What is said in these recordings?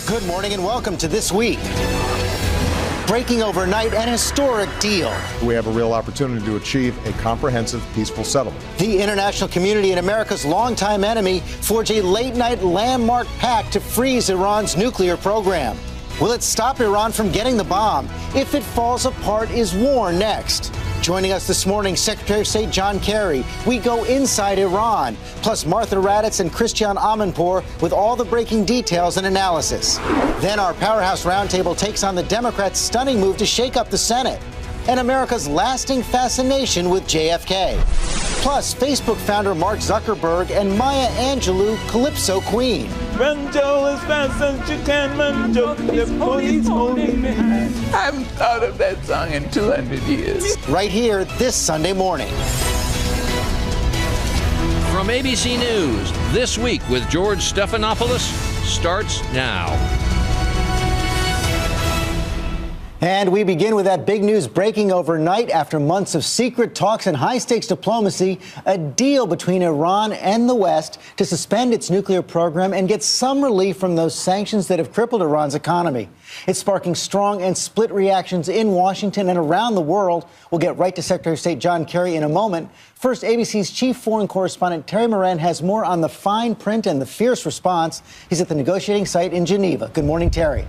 Good morning and welcome to This Week. Breaking overnight an historic deal. We have a real opportunity to achieve a comprehensive, peaceful settlement. The international community and America's longtime enemy forge a late-night landmark pact to freeze Iran's nuclear program. Will it stop Iran from getting the bomb? If it falls apart, is war next? Joining us this morning, Secretary of State John Kerry. We go inside Iran, plus Martha Raddatz and Christian Amanpour with all the breaking details and analysis. Then our Powerhouse Roundtable takes on the Democrats' stunning move to shake up the Senate and America's lasting fascination with JFK. Plus, Facebook founder Mark Zuckerberg and Maya Angelou, Calypso Queen. Manjo as fast as you can, Manjo, the police holding me. I haven't thought of that song in 200 years. Right here this Sunday morning. From ABC News, This Week with George Stephanopoulos starts now. And we begin with that big news breaking overnight after months of secret talks and high-stakes diplomacy, a deal between Iran and the West to suspend its nuclear program and get some relief from those sanctions that have crippled Iran's economy. It's sparking strong and split reactions in Washington and around the world. We'll get right to Secretary of State John Kerry in a moment. First, ABC's chief foreign correspondent Terry Moran has more on the fine print and the fierce response. He's at the negotiating site in Geneva. Good morning, Terry.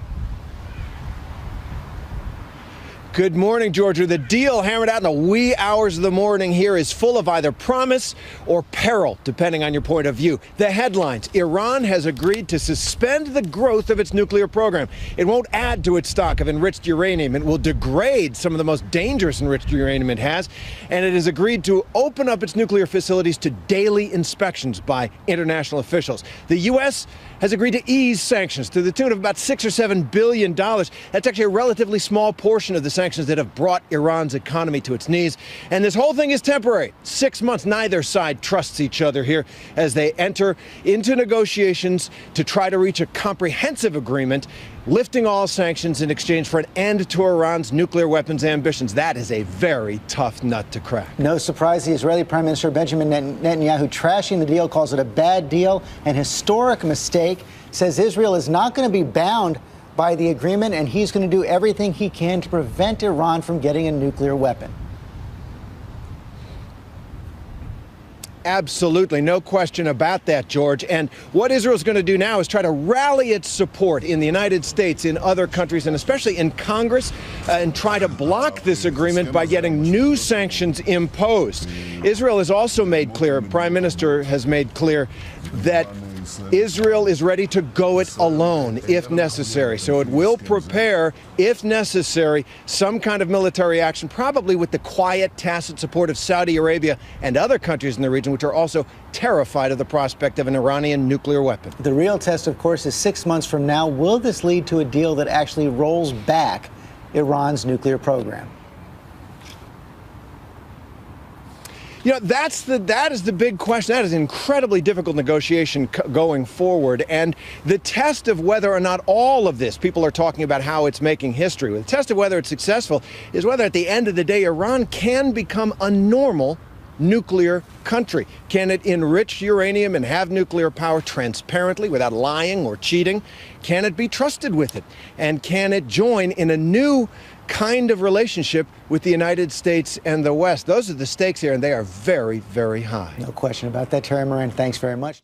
Good morning, Georgia. The deal hammered out in the wee hours of the morning here is full of either promise or peril, depending on your point of view. The headlines: Iran has agreed to suspend the growth of its nuclear program. It won't add to its stock of enriched uranium. It will degrade some of the most dangerous enriched uranium it has. And it has agreed to open up its nuclear facilities to daily inspections by international officials. The U.S. has agreed to ease sanctions to the tune of about $6 or $7 billion. That's actually a relatively small portion of the sanctions that have brought Iran's economy to its knees. And this whole thing is temporary. 6 months, neither side trusts each other here as they enter into negotiations to try to reach a comprehensive agreement, lifting all sanctions in exchange for an end to Iran's nuclear weapons ambitions. That is a very tough nut to crack. No surprise, the Israeli Prime Minister Benjamin Netanyahu trashing the deal, calls it a bad deal, an historic mistake, says Israel is not going to be bound by the agreement, and he's going to do everything he can to prevent Iran from getting a nuclear weapon. Absolutely. No question about that, George. And what Israel's going to do now is try to rally its support in the United States, in other countries, and especially in Congress, and try to block this agreement by getting new sanctions imposed. Israel has also made clear, Prime Minister has made clear, that Israel is ready to go it alone if necessary. So it will prepare, if necessary, some kind of military action, probably with the quiet, tacit support of Saudi Arabia and other countries in the region, which are also terrified of the prospect of an Iranian nuclear weapon. The real test, of course, is 6 months from now. Will this lead to a deal that actually rolls back Iran's nuclear program? You know, that is the big question. That is an incredibly difficult negotiation going forward. And the test of whether or not all of this, people are talking about how it's making history, the test of whether it's successful is whether at the end of the day Iran can become a normal nuclear country. Can it enrich uranium and have nuclear power transparently without lying or cheating? Can it be trusted with it? And can it join in a new kind of relationship with the United States and the West? Those are the stakes here, and they are very, very high. No question about that. Terry Moran, thanks very much.